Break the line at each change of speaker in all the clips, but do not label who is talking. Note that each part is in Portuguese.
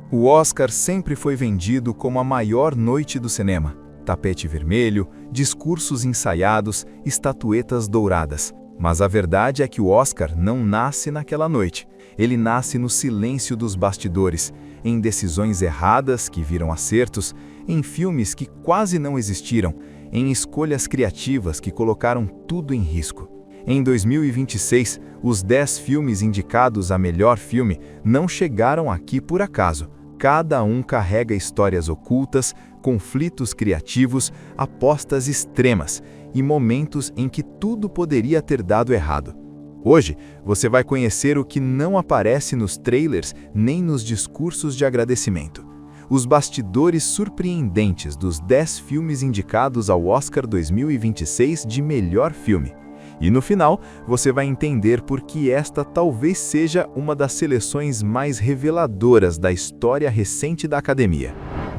O Oscar sempre foi vendido como a maior noite do cinema. Tapete vermelho, discursos ensaiados, estatuetas douradas. Mas a verdade é que o Oscar não nasce naquela noite. Ele nasce no silêncio dos bastidores, em decisões erradas que viram acertos, em filmes que quase não existiram, em escolhas criativas que colocaram tudo em risco. Em 2026, os 10 filmes indicados a melhor filme não chegaram aqui por acaso. Cada um carrega histórias ocultas, conflitos criativos, apostas extremas e momentos em que tudo poderia ter dado errado. Hoje, você vai conhecer o que não aparece nos trailers nem nos discursos de agradecimento. Os bastidores surpreendentes dos 10 filmes indicados ao Oscar 2026 de melhor filme. E no final, você vai entender por que esta talvez seja uma das seleções mais reveladoras da história recente da Academia.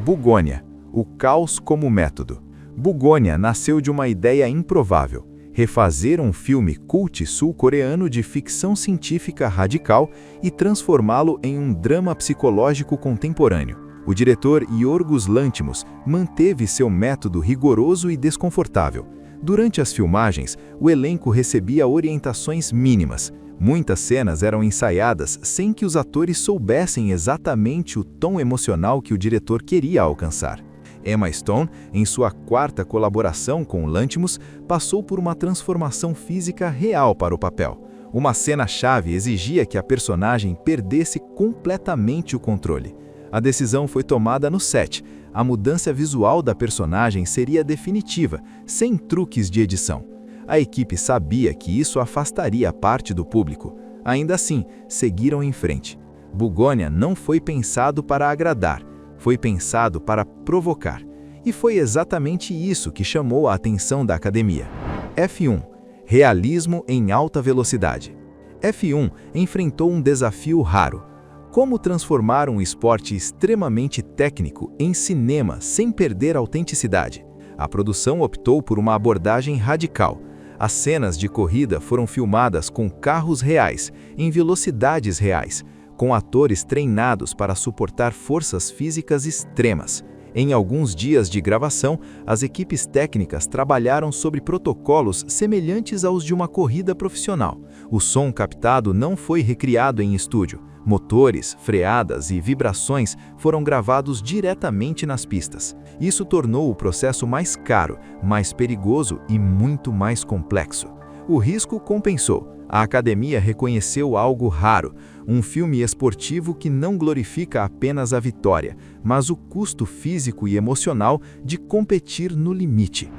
Bugônia, o caos como método. Bugônia nasceu de uma ideia improvável: refazer um filme cult sul-coreano de ficção científica radical e transformá-lo em um drama psicológico contemporâneo. O diretor Yorgos Lanthimos manteve seu método rigoroso e desconfortável. Durante as filmagens, o elenco recebia orientações mínimas. Muitas cenas eram ensaiadas sem que os atores soubessem exatamente o tom emocional que o diretor queria alcançar. Emma Stone, em sua 4ª colaboração com Lanthimos, passou por uma transformação física real para o papel. Uma cena-chave exigia que a personagem perdesse completamente o controle. A decisão foi tomada no set. A mudança visual da personagem seria definitiva, sem truques de edição. A equipe sabia que isso afastaria parte do público. Ainda assim, seguiram em frente. Bugônia não foi pensado para agradar, foi pensado para provocar. E foi exatamente isso que chamou a atenção da Academia. F1. Realismo em alta velocidade. F1 enfrentou um desafio raro. Como transformar um esporte extremamente técnico em cinema sem perder a autenticidade? A produção optou por uma abordagem radical. As cenas de corrida foram filmadas com carros reais, em velocidades reais, com atores treinados para suportar forças físicas extremas. Em alguns dias de gravação, as equipes técnicas trabalharam sobre protocolos semelhantes aos de uma corrida profissional. O som captado não foi recriado em estúdio. Motores, freadas e vibrações foram gravados diretamente nas pistas. Isso tornou o processo mais caro, mais perigoso e muito mais complexo. O risco compensou. A Academia reconheceu algo raro, um filme esportivo que não glorifica apenas a vitória, mas o custo físico e emocional de competir no limite.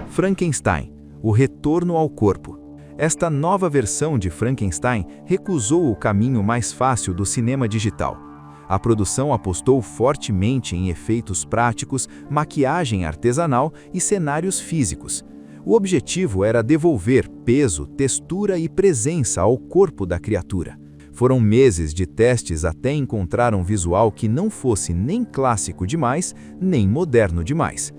Frankenstein, o retorno ao corpo. Esta nova versão de Frankenstein recusou o caminho mais fácil do cinema digital. A produção apostou fortemente em efeitos práticos, maquiagem artesanal e cenários físicos. O objetivo era devolver peso, textura e presença ao corpo da criatura. Foram meses de testes até encontrar um visual que não fosse nem clássico demais, nem moderno demais.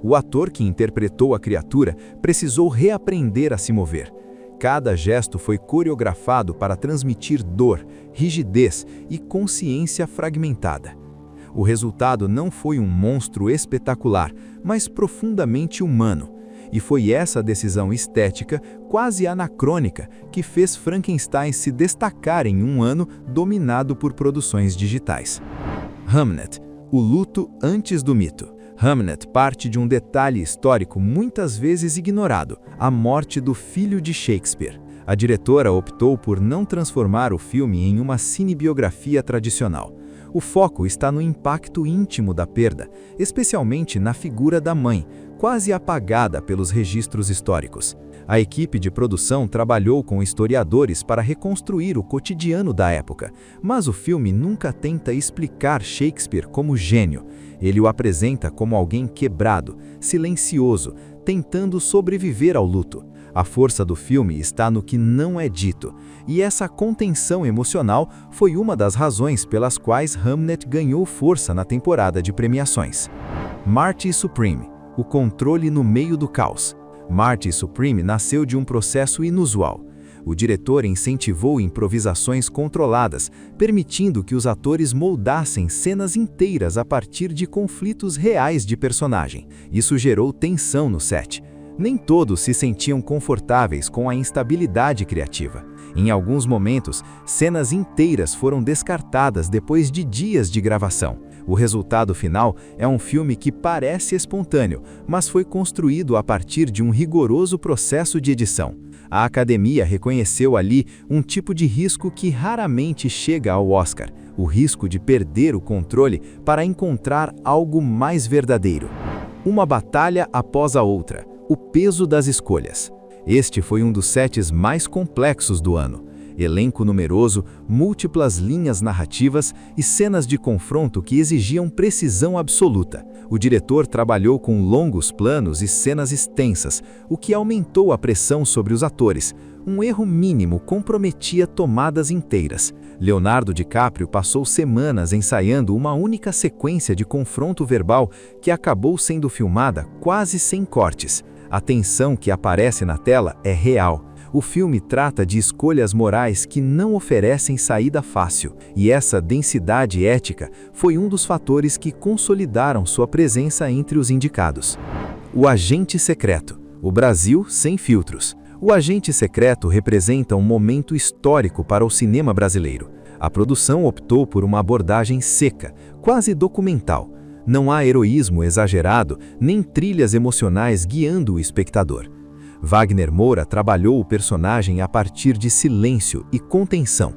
O ator que interpretou a criatura precisou reaprender a se mover. Cada gesto foi coreografado para transmitir dor, rigidez e consciência fragmentada. O resultado não foi um monstro espetacular, mas profundamente humano. E foi essa decisão estética, quase anacrônica, que fez Frankenstein se destacar em um ano dominado por produções digitais. Hamnet, o luto antes do mito. Hamnet parte de um detalhe histórico muitas vezes ignorado: a morte do filho de Shakespeare. A diretora optou por não transformar o filme em uma cinebiografia tradicional. O foco está no impacto íntimo da perda, especialmente na figura da mãe, quase apagada pelos registros históricos. A equipe de produção trabalhou com historiadores para reconstruir o cotidiano da época, mas o filme nunca tenta explicar Shakespeare como gênio. Ele o apresenta como alguém quebrado, silencioso, tentando sobreviver ao luto. A força do filme está no que não é dito, e essa contenção emocional foi uma das razões pelas quais Hamnet ganhou força na temporada de premiações. Marty Supreme, o controle no meio do caos. Marty Supreme nasceu de um processo inusual. O diretor incentivou improvisações controladas, permitindo que os atores moldassem cenas inteiras a partir de conflitos reais de personagem. Isso gerou tensão no set. Nem todos se sentiam confortáveis com a instabilidade criativa. Em alguns momentos, cenas inteiras foram descartadas depois de dias de gravação. O resultado final é um filme que parece espontâneo, mas foi construído a partir de um rigoroso processo de edição. A Academia reconheceu ali um tipo de risco que raramente chega ao Oscar, o risco de perder o controle para encontrar algo mais verdadeiro. Uma batalha após a outra, o peso das escolhas. Este foi um dos sets mais complexos do ano. Elenco numeroso, múltiplas linhas narrativas e cenas de confronto que exigiam precisão absoluta. O diretor trabalhou com longos planos e cenas extensas, o que aumentou a pressão sobre os atores. Um erro mínimo comprometia tomadas inteiras. Leonardo DiCaprio passou semanas ensaiando uma única sequência de confronto verbal que acabou sendo filmada quase sem cortes. A tensão que aparece na tela é real. O filme trata de escolhas morais que não oferecem saída fácil, e essa densidade ética foi um dos fatores que consolidaram sua presença entre os indicados. O Agente Secreto. O Brasil sem filtros. O Agente Secreto representa um momento histórico para o cinema brasileiro. A produção optou por uma abordagem seca, quase documental. Não há heroísmo exagerado, nem trilhas emocionais guiando o espectador. Wagner Moura trabalhou o personagem a partir de silêncio e contenção.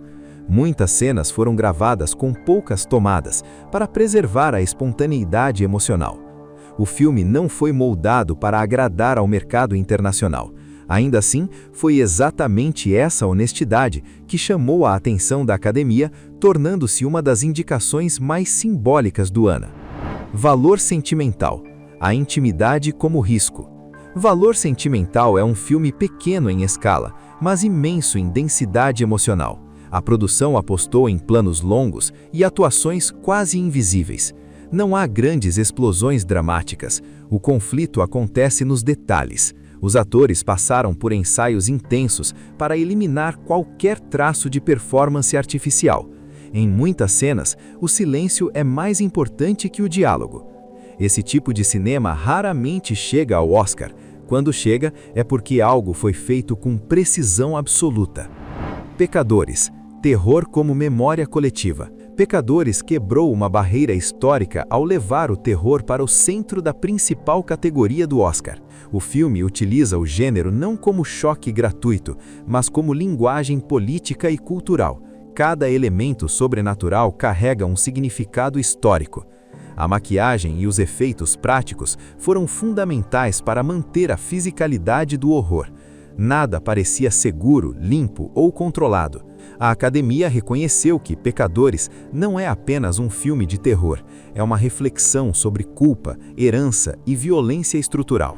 Muitas cenas foram gravadas com poucas tomadas, para preservar a espontaneidade emocional. O filme não foi moldado para agradar ao mercado internacional. Ainda assim, foi exatamente essa honestidade que chamou a atenção da Academia, tornando-se uma das indicações mais simbólicas do ano. Valor sentimental. A intimidade como risco. Valor Sentimental é um filme pequeno em escala, mas imenso em densidade emocional. A produção apostou em planos longos e atuações quase invisíveis. Não há grandes explosões dramáticas. O conflito acontece nos detalhes. Os atores passaram por ensaios intensos para eliminar qualquer traço de performance artificial. Em muitas cenas, o silêncio é mais importante que o diálogo. Esse tipo de cinema raramente chega ao Oscar. Quando chega, é porque algo foi feito com precisão absoluta. Pecadores. Terror como memória coletiva. Pecadores quebrou uma barreira histórica ao levar o terror para o centro da principal categoria do Oscar. O filme utiliza o gênero não como choque gratuito, mas como linguagem política e cultural. Cada elemento sobrenatural carrega um significado histórico. A maquiagem e os efeitos práticos foram fundamentais para manter a fisicalidade do horror. Nada parecia seguro, limpo ou controlado. A Academia reconheceu que Pecadores não é apenas um filme de terror, é uma reflexão sobre culpa, herança e violência estrutural.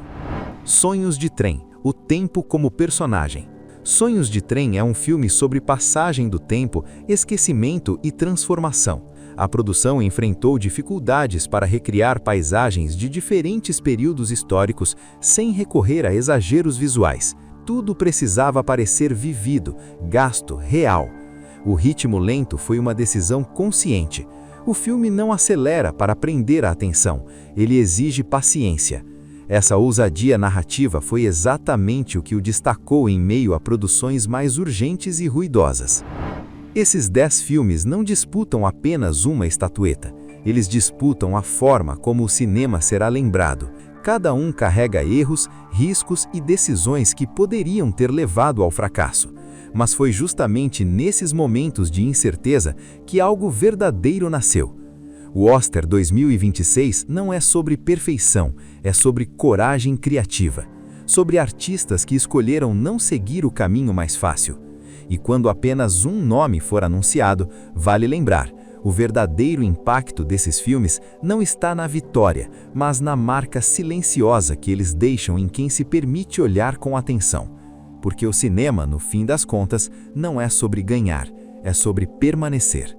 Sonhos de Trem. O tempo como personagem. Sonhos de Trem é um filme sobre passagem do tempo, esquecimento e transformação. A produção enfrentou dificuldades para recriar paisagens de diferentes períodos históricos sem recorrer a exageros visuais. Tudo precisava parecer vivido, gasto, real. O ritmo lento foi uma decisão consciente. O filme não acelera para prender a atenção, ele exige paciência. Essa ousadia narrativa foi exatamente o que o destacou em meio a produções mais urgentes e ruidosas. Esses 10 filmes não disputam apenas uma estatueta, eles disputam a forma como o cinema será lembrado. Cada um carrega erros, riscos e decisões que poderiam ter levado ao fracasso. Mas foi justamente nesses momentos de incerteza que algo verdadeiro nasceu. O Oscar 2026 não é sobre perfeição, é sobre coragem criativa. Sobre artistas que escolheram não seguir o caminho mais fácil. E quando apenas um nome for anunciado, vale lembrar, o verdadeiro impacto desses filmes não está na vitória, mas na marca silenciosa que eles deixam em quem se permite olhar com atenção. Porque o cinema, no fim das contas, não é sobre ganhar, é sobre permanecer.